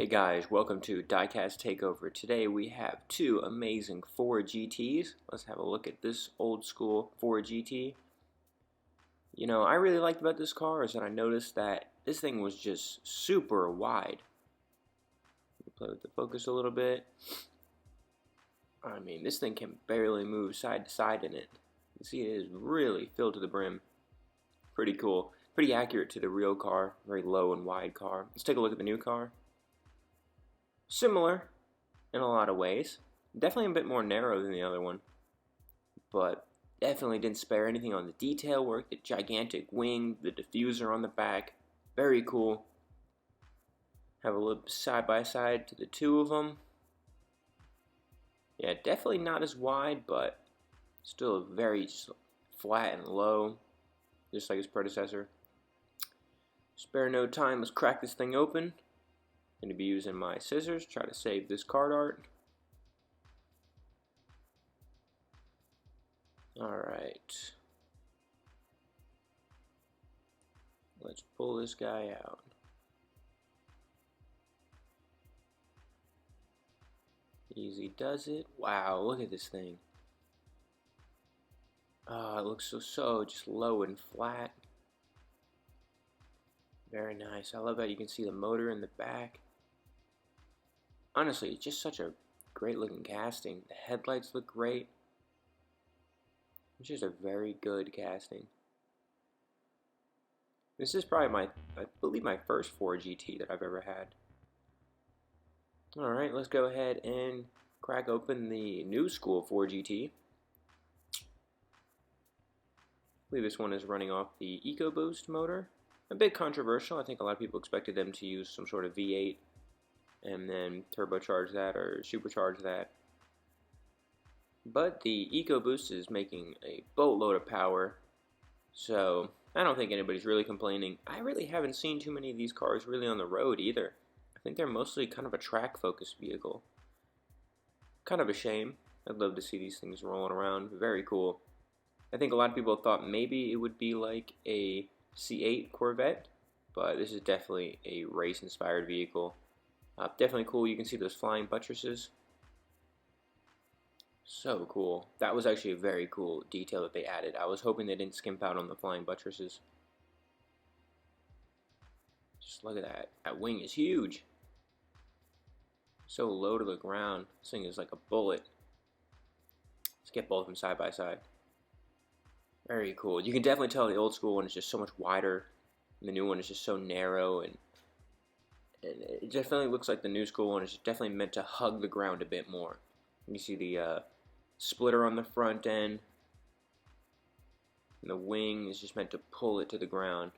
Hey guys, welcome to Diecast Takeover. Today we have two amazing Ford GTs. Let's have a look at this old school Ford GT. You know, I really liked about this car is that I noticed that this thing was just super wide. Play with the focus a little bit. I mean, this thing can barely move side to side in it. You see it is really filled to the brim. Pretty cool. Pretty accurate to the real car. Very low and wide car. Let's take a look at the new car. Similar in a lot of ways. Definitely a bit more narrow than the other one. But definitely didn't spare anything on the detail work. The gigantic wing, the diffuser on the back. Very cool. Have a look side by side to the two of them. Yeah, definitely not as wide, but still very flat and low. Just like his predecessor. Spare no time, let's crack this thing open. Going to be using my scissors, try to save this card art. Alright. Let's pull this guy out. Easy does it. Wow, look at this thing. Oh, it looks so just low and flat. Very nice. I love how you can see the motor in the back. Honestly, it's just such a great looking casting. The headlights look great. It's just a very good casting. This is probably I believe my first Ford GT that I've ever had. Alright, let's go ahead and crack open the new school Ford GT. I believe this one is running off the EcoBoost motor. A bit controversial. I think a lot of people expected them to use some sort of V8 and then turbocharge that or supercharge that. But the EcoBoost is making a boatload of power, so I don't think anybody's really complaining. I really haven't seen too many of these cars really on the road either. I think they're mostly kind of a track-focused vehicle. Kind of a shame. I'd love to see these things rolling around. Very cool. I think a lot of people thought maybe it would be like a C8 Corvette, but this is definitely a race-inspired vehicle. Definitely cool. You can see those flying buttresses. So cool. That was actually a very cool detail that they added. I was hoping they didn't skimp out on the flying buttresses. Just look at that. That wing is huge. So low to the ground. This thing is like a bullet. Let's get both of them side by side. Very cool. You can definitely tell the old school one is just so much wider, and the new one is just so narrow, and it definitely looks like the new school one is definitely meant to hug the ground a bit more. You see the splitter on the front end, and the wing is just meant to pull it to the ground.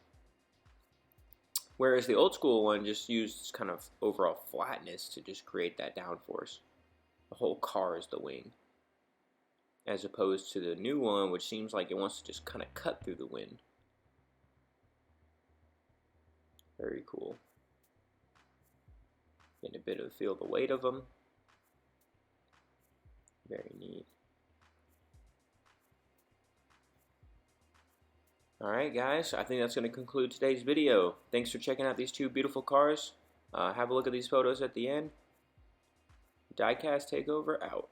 Whereas the old school one just used kind of overall flatness to just create that downforce. The whole car is the wing. As opposed to the new one, which seems like it wants to just kind of cut through the wind. Very cool. Getting a bit of feel the weight of them. Very neat. Alright guys, I think that's going to conclude today's video. Thanks for checking out these two beautiful cars. Have a look at these photos at the end. Diecast Takeover out.